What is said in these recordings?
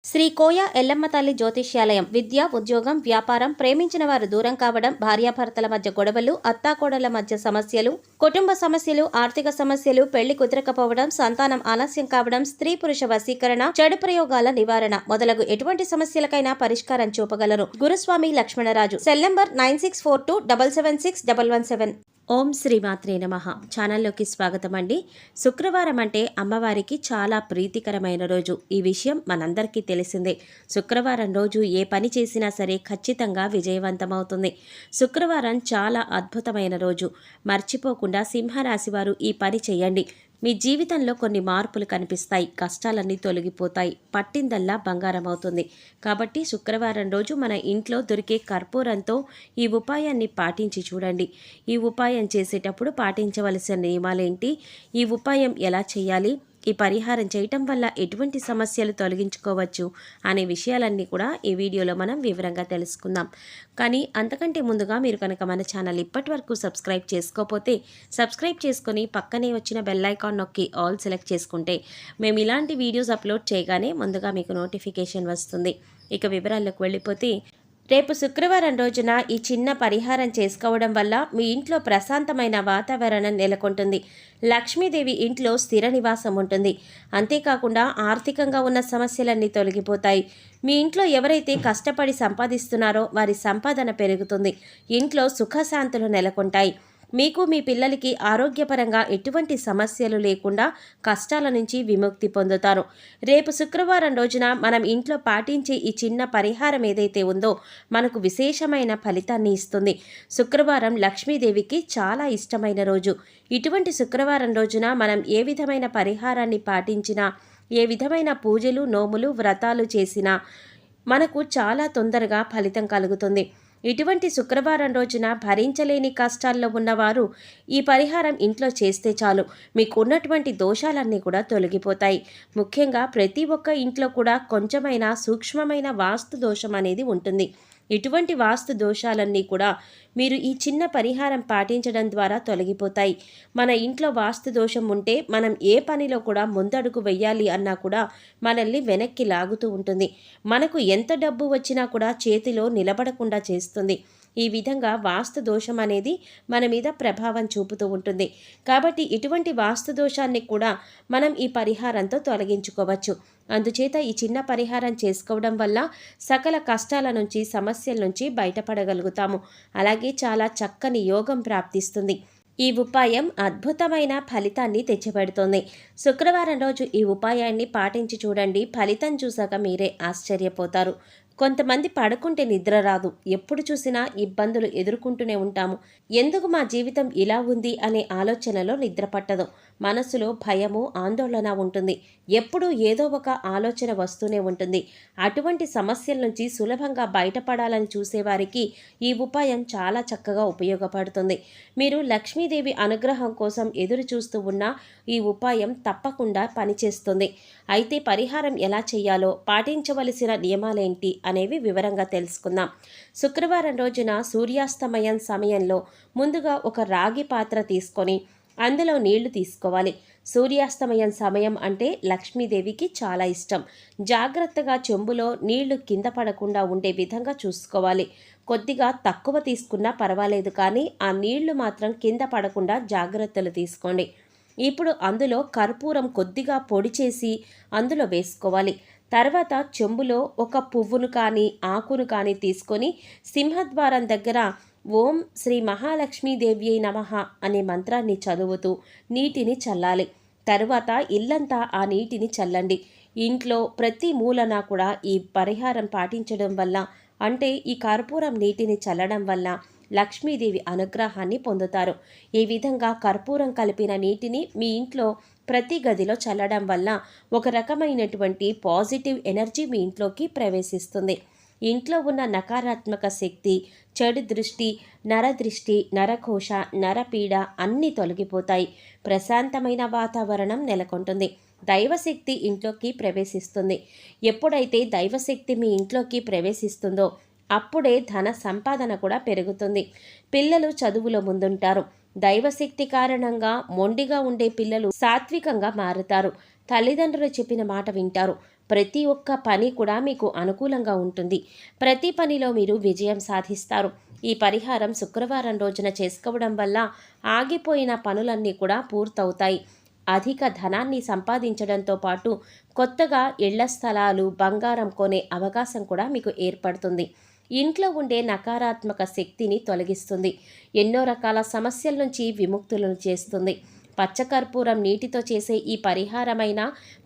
శ్రీ కోయ ఎల్లమ్మ తల్లి జ్యోతిష్యాలయం విద్య, ఉద్యోగం, వ్యాపారం, ప్రేమించిన వారు దూరం కావడం, భార్యాభర్తల మధ్య గొడవలు, అత్తాకోడళ్ల మధ్య సమస్యలు, కుటుంబ సమస్యలు, ఆర్థిక సమస్యలు, పెళ్లి కుదరకపోవడం, సంతానం ఆలస్యం కావడం, స్త్రీ పురుష వశీకరణ, చెడు ప్రయోగాల నివారణ మొదలగు ఎటువంటి సమస్యలకైనా పరిష్కారం చూపగలరు. గురుస్వామి లక్ష్మణరాజు. Cell number 9642776117. ఓం శ్రీమాత్రే నమః. ఛానల్లోకి స్వాగతం అండి. శుక్రవారం అంటే అమ్మవారికి చాలా ప్రీతికరమైన రోజు. ఈ విషయం మనందరికీ తెలిసిందే. శుక్రవారం రోజు ఏ పని చేసినా సరే ఖచ్చితంగా విజయవంతమవుతుంది. శుక్రవారం చాలా అద్భుతమైన రోజు. మర్చిపోకుండా సింహరాశి వారు ఈ పని చేయండి. మీ జీవితంలో కొన్ని మార్పులు కనిపిస్తాయి. కష్టాలన్నీ తొలగిపోతాయి. పట్టిందల్లా బంగారం అవుతుంది. కాబట్టి శుక్రవారం రోజు మన ఇంట్లో దొరికే కర్పూరంతో ఈ ఉపాయాన్ని పాటించి చూడండి. ఈ ఉపాయం చేసేటప్పుడు పాటించవలసిన నియమాలేంటి, ఈ ఉపాయం ఎలా చేయాలి, ఈ పరిహారం చేయటం వల్ల ఎటువంటి సమస్యలు తొలగించుకోవచ్చు అనే విషయాలన్నీ కూడా ఈ వీడియోలో మనం వివరంగా తెలుసుకుందాం. కానీ అంతకంటే ముందుగా మీరు కనుక మన ఛానల్ ఇప్పటి వరకు సబ్స్క్రైబ్ చేసుకోకపోతే సబ్స్క్రైబ్ చేసుకొని పక్కనే వచ్చిన బెల్ ఐకాన్ నొక్కి ఆల్ సెలెక్ట్ చేసుకుంటే మేము ఇలాంటి వీడియోస్ అప్లోడ్ చేయగానే ముందుగా మీకు నోటిఫికేషన్ వస్తుంది. ఇక వివరాల్లోకి వెళ్ళిపోతే, రేపు శుక్రవారం రోజున ఈ చిన్న పరిహారం చేసుకోవడం వల్ల మీ ఇంట్లో ప్రశాంతమైన వాతావరణం నెలకొంటుంది. లక్ష్మీదేవి ఇంట్లో స్థిర నివాసం ఉంటుంది. అంతేకాకుండా ఆర్థికంగా ఉన్న సమస్యలన్నీ తొలగిపోతాయి. మీ ఇంట్లో ఎవరైతే కష్టపడి సంపాదిస్తున్నారో వారి సంపాదన పెరుగుతుంది. ఇంట్లో సుఖశాంతులు నెలకొంటాయి. మీకు మీ పిల్లలకి ఆరోగ్యపరంగా ఎటువంటి సమస్యలు లేకుండా కష్టాల నుంచి విముక్తి పొందుతారు. రేపు శుక్రవారం రోజున మనం ఇంట్లో పాటించే ఈ చిన్న పరిహారం ఏదైతే ఉందో మనకు విశేషమైన ఫలితాన్ని ఇస్తుంది. శుక్రవారం లక్ష్మీదేవికి చాలా ఇష్టమైన రోజు. ఇటువంటి శుక్రవారం రోజున మనం ఏ విధమైన పరిహారాన్ని పాటించినా, ఏ విధమైన పూజలు, నోములు, వ్రతాలు చేసినా మనకు చాలా తొందరగా ఫలితం కలుగుతుంది. ఇటువంటి శుక్రవారం రోజున భరించలేని కష్టాల్లో ఉన్నవారు ఈ పరిహారం ఇంట్లో చేస్తే చాలు, మీకు ఉన్నటువంటి దోషాలన్నీ కూడా తొలగిపోతాయి. ముఖ్యంగా ప్రతి ఒక్క ఇంట్లో కూడా కొంచెమైనా సూక్ష్మమైన వాస్తు దోషం అనేది ఉంటుంది. ఇటువంటి వాస్తు దోషాలన్నీ కూడా మీరు ఈ చిన్న పరిహారం పాటించడం ద్వారా తొలగిపోతాయి. మన ఇంట్లో వాస్తు దోషం ఉంటే మనం ఏ పనిలో కూడా ముందడుగు వెయ్యాలి అన్నా కూడా మనల్ని వెనక్కి లాగుతూ ఉంటుంది. మనకు ఎంత డబ్బు వచ్చినా కూడా చేతిలో నిలబడకుండా చేస్తుంది. ఈ విధంగా వాస్తు దోషం అనేది మన మీద ప్రభావం చూపుతూ ఉంటుంది. కాబట్టి ఇటువంటి వాస్తు దోషాన్ని కూడా మనం ఈ పరిహారంతో తొలగించుకోవచ్చు. అందుచేత ఈ చిన్న పరిహారం చేసుకోవడం వల్ల సకల కష్టాల నుంచి, సమస్యల నుంచి బయటపడగలుగుతాము. అలాగే చాలా చక్కని యోగం ప్రాప్తిస్తుంది. ఈ ఉపాయం అద్భుతమైన ఫలితాన్ని తెచ్చిపెడుతుంది. శుక్రవారం రోజు ఈ ఉపాయాన్ని పాటించి చూడండి. ఫలితం చూసాక మీరే ఆశ్చర్యపోతారు. కొంతమంది పడుకుంటే నిద్ర రాదు, ఎప్పుడు చూసినా ఇబ్బందులు ఎదుర్కొంటూనే ఉంటాము. ఎందుకు మా జీవితం ఇలా ఉంది అనే ఆలోచనలో నిద్ర పట్టదు. మనసులో భయము, ఆందోళన ఉంటుంది. ఎప్పుడూ ఏదో ఒక ఆలోచన వస్తూనే ఉంటుంది. అటువంటి సమస్యల నుంచి సులభంగా బయటపడాలని చూసేవారికి ఈ ఉపాయం చాలా చక్కగా ఉపయోగపడుతుంది. మీరు లక్ష్మీదేవి అనుగ్రహం కోసం ఎదురు చూస్తూ ఉన్నా ఈ ఉపాయం తప్పకుండా పనిచేస్తుంది. అయితే పరిహారం ఎలా చేయాలో, పాటించవలసిన నియమాలేంటి అనేవి వివరంగా తెలుసుకుందాం. శుక్రవారం రోజున సూర్యాస్తమయం సమయంలో ముందుగా ఒక రాగి పాత్ర తీసుకొని అందులో నీళ్లు తీసుకోవాలి. సూర్యాస్తమయం సమయం అంటే లక్ష్మీదేవికి చాలా ఇష్టం. జాగ్రత్తగా చెంబులో నీళ్లు కింద పడకుండా ఉండే విధంగా చూసుకోవాలి. కొద్దిగా తక్కువ తీసుకున్నా పర్వాలేదు, కానీ ఆ నీళ్లు మాత్రం కింద పడకుండా జాగ్రత్తలు తీసుకోండి. ఇప్పుడు అందులో కర్పూరం కొద్దిగా పొడి చేసి అందులో వేసుకోవాలి. తర్వాత చెంబులో ఒక పువ్వును కానీ, ఆకును కానీ తీసుకొని సింహద్వారం దగ్గర ఓం శ్రీ మహాలక్ష్మీదేవ్యై నమః అనే మంత్రాన్ని చదువుతూ నీటిని చల్లాలి. తరువాత ఇల్లంతా ఆ నీటిని చల్లండి. ఇంట్లో ప్రతి మూలన కూడా ఈ పరిహారం పాటించడం వల్ల, అంటే ఈ కర్పూరం నీటిని చల్లడం వల్ల లక్ష్మీదేవి అనుగ్రహాన్ని పొందుతారు. ఈ విధంగా కర్పూరం కలిపిన నీటిని మీ ఇంట్లో ప్రతి గదిలో చల్లడం వల్ల ఒక రకమైనటువంటి పాజిటివ్ ఎనర్జీ మీ ఇంట్లోకి ప్రవేశిస్తుంది. ఇంట్లో ఉన్న నకారాత్మక శక్తి, చెడు దృష్టి, నరదృష్టి, నరఘోష, నరపీడ అన్నీ తొలగిపోతాయి. ప్రశాంతమైన వాతావరణం నెలకొంటుంది. దైవశక్తి ఇంట్లోకి ప్రవేశిస్తుంది. ఎప్పుడైతే దైవశక్తి మీ ఇంట్లోకి ప్రవేశిస్తుందో అప్పుడే ధన సంపాదన కూడా పెరుగుతుంది. పిల్లలు చదువులో ముందుంటారు. దైవశక్తి కారణంగా మొండిగా ఉండే పిల్లలు సాత్వికంగా మారుతారు. తల్లిదండ్రులు చెప్పిన మాట వింటారు. ప్రతి ఒక్క పని కూడా మీకు అనుకూలంగా ఉంటుంది. ప్రతి పనిలో మీరు విజయం సాధిస్తారు. ఈ పరిహారం శుక్రవారం రోజున చేసుకోవడం వల్ల ఆగిపోయిన పనులన్నీ కూడా పూర్తవుతాయి. అధిక ధనాన్ని సంపాదించడంతో పాటు కొత్తగా ఇళ్ల స్థలాలు, బంగారం కొనే అవకాశం కూడా మీకు ఏర్పడుతుంది. ఇంట్లో ఉండే నకారాత్మక శక్తిని తొలగిస్తుంది. ఎన్నో రకాల సమస్యల నుంచి విముక్తులను చేస్తుంది. పచ్చకర్పూరం నీటితో చేసే ఈ పరిహారమైన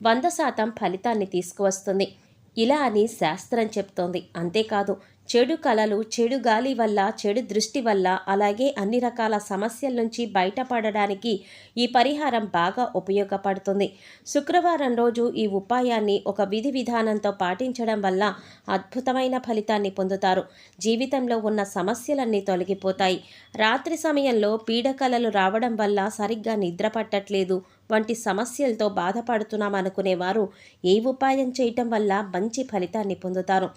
100% ఫలితాన్ని తీసుకువస్తుంది. ఇలా అని శాస్త్రం చెప్తోంది. అంతేకాదు, చెడు కలలు, చెడు గాలి వల్ల, చెడు దృష్టి వల్ల, అలాగే అన్ని రకాల సమస్యల నుంచి బయటపడడానికి ఈ పరిహారం బాగా ఉపయోగపడుతుంది. శుక్రవారం రోజు ఈ ఉపాయాన్ని ఒక విధి విధానంతో పాటించడం వల్ల అద్భుతమైన ఫలితాన్ని పొందుతారు. జీవితంలో ఉన్న సమస్యలన్నీ తొలగిపోతాయి. రాత్రి సమయంలో పీడకలలు రావడం వల్ల సరిగ్గా నిద్ర పట్టట్లేదు వంటి సమస్యలతో బాధపడుతున్నామనుకునేవారు ఈ ఉపాయం చేయటం వల్ల మంచి ఫలితాన్ని పొందుతారు.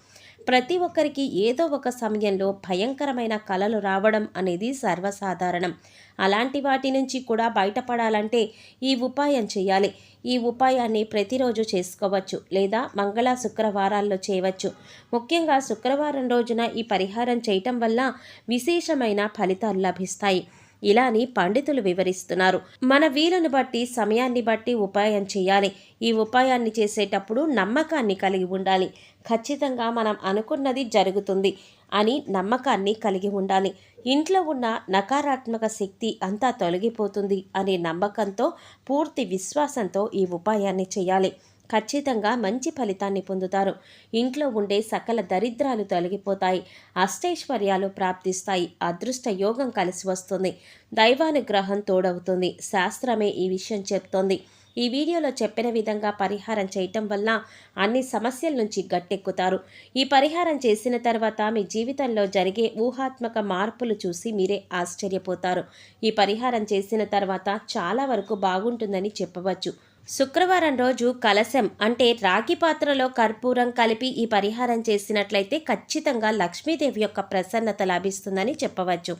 ప్రతి ఒక్కరికి ఏదో ఒక సమయంలో భయంకరమైన కలలు రావడం అనేది సర్వసాధారణం. అలాంటి వాటి నుంచి కూడా బయటపడాలంటే ఈ ఉపాయం చేయాలి. ఈ ఉపాయాన్ని ప్రతిరోజు చేసుకోవచ్చు లేదా మంగళ శుక్రవారాల్లో చేయవచ్చు. ముఖ్యంగా శుక్రవారం రోజున ఈ పరిహారం చేయటం వల్ల విశేషమైన ఫలితాలు లభిస్తాయి. ఇలాని పండితులు వివరిస్తున్నారు. మన వీలును బట్టి, సమయాన్ని బట్టి ఉపాయం చేయాలి. ఈ ఉపాయాన్ని చేసేటప్పుడు నమ్మకాన్ని కలిగి ఉండాలి. ఖచ్చితంగా మనం అనుకున్నది జరుగుతుంది అని నమ్మకాన్ని కలిగి ఉండాలి. ఇంట్లో ఉన్న నకారాత్మక శక్తి అంతా తొలగిపోతుంది అనే నమ్మకంతో, పూర్తి విశ్వాసంతో ఈ ఉపాయాన్ని చేయాలి. ఖచ్చితంగా మంచి ఫలితాన్ని పొందుతారు. ఇంట్లో ఉండే సకల దరిద్రాలు తొలగిపోతాయి. అష్టైశ్వర్యాలు ప్రాప్తిస్తాయి. అదృష్ట యోగం కలిసి వస్తుంది. దైవానుగ్రహం తోడవుతుంది. శాస్త్రమే ఈ విషయం చెప్తోంది. ఈ వీడియోలో చెప్పిన విధంగా పరిహారం చేయటం వల్ల అన్ని సమస్యల నుంచి గట్టెక్కుతారు. ఈ పరిహారం చేసిన తర్వాత మీ జీవితంలో జరిగే ఊహాత్మక మార్పులు చూసి మీరే ఆశ్చర్యపోతారు. ఈ పరిహారం చేసిన తర్వాత చాలా వరకు బాగుంటుందని చెప్పవచ్చు. శుక్రవారం రోజు కలశం అంటే రాగి పాత్రలో కర్పూరం కలిపి ఈ పరిహారం చేసినట్లయితే ఖచ్చితంగా లక్ష్మీదేవి యొక్క ప్రసన్నత లభిస్తుందని చెప్పవచ్చు.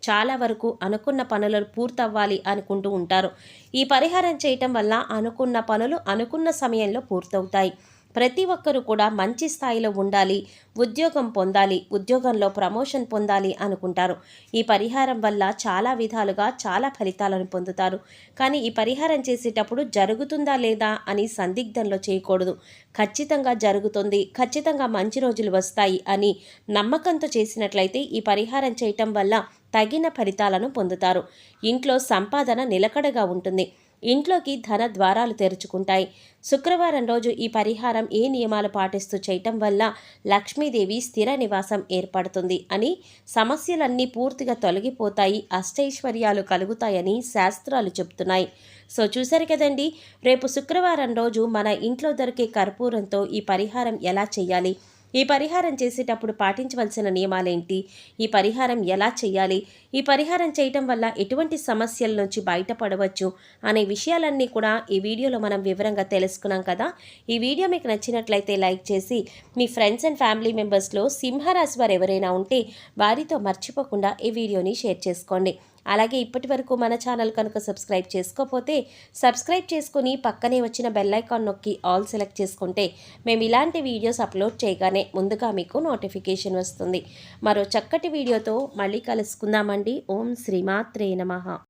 చాలా వరకు అనుకున్న పనులు పూర్తవ్వాలి అనుకుంటూ ఉంటారు. ఈ పరిహారం చేయటం వల్ల అనుకున్న పనులు అనుకున్న సమయంలో పూర్తవుతాయి. ప్రతి ఒక్కరూ కూడా మంచి స్థాయిలో ఉండాలి, ఉద్యోగం పొందాలి, ఉద్యోగంలో ప్రమోషన్ పొందాలి అనుకుంటారు. ఈ పరిహారం వల్ల చాలా విధాలుగా చాలా ఫలితాలను పొందుతారు. కానీ ఈ పరిహారం చేసేటప్పుడు జరుగుతుందా లేదా అని సందిగ్ధంలో చేయకూడదు. ఖచ్చితంగా జరుగుతుంది, ఖచ్చితంగా మంచి రోజులు వస్తాయి అని నమ్మకంతో చేసినట్లయితే ఈ పరిహారం చేయటం వల్ల తగిన ఫలితాలను పొందుతారు. ఇంట్లో సంపాదన నిలకడగా ఉంటుంది. ఇంట్లోకి ధన ద్వారాలు తెరుచుకుంటాయి. శుక్రవారం రోజు ఈ పరిహారం ఏ నియమాలు పాటిస్తూ చేయటం వల్ల లక్ష్మీదేవి స్థిర నివాసం ఏర్పడుతుంది అని, సమస్యలన్నీ పూర్తిగా తొలగిపోతాయి, అష్టైశ్వర్యాలు కలుగుతాయని శాస్త్రాలు చెప్తున్నాయి. సో చూసారు కదండి, రేపు శుక్రవారం రోజు మన ఇంట్లో దొరికే కర్పూరంతో ఈ పరిహారం ఎలా చేయాలి, ఈ పరిహారం చేసేటప్పుడు పాటించవలసిన నియమాలేంటి, ఈ పరిహారం ఎలా చేయాలి, ఈ పరిహారం చేయటం వల్ల ఎటువంటి సమస్యల నుంచి బయటపడవచ్చు అనే విషయాలన్నీ కూడా ఈ వీడియోలో మనం వివరంగా తెలుసుకున్నాం కదా. ఈ వీడియో మీకు నచ్చినట్లయితే లైక్ చేసి మీ ఫ్రెండ్స్ అండ్ ఫ్యామిలీ మెంబర్స్లో సింహరాశి వారు ఎవరైనా ఉంటే వారితో మర్చిపోకుండా ఈ వీడియోని షేర్ చేసుకోండి. అలాగే ఇప్పటి వరకు మన ఛానల్ కనుక సబ్స్క్రైబ్ చేసుకోకపోతే సబ్స్క్రైబ్ చేసుకుని పక్కనే వచ్చిన బెల్ ఐకాన్ నొక్కి ఆల్ సెలెక్ట్ చేసుకుంటే మేము ఇలాంటి వీడియోస్ అప్లోడ్ చేయగానే ముందుగా మీకు నోటిఫికేషన్ వస్తుంది. మరో చక్కటి వీడియోతో మళ్ళీ కలుసుకుందామండి. ఓం శ్రీమాత్రే నమః.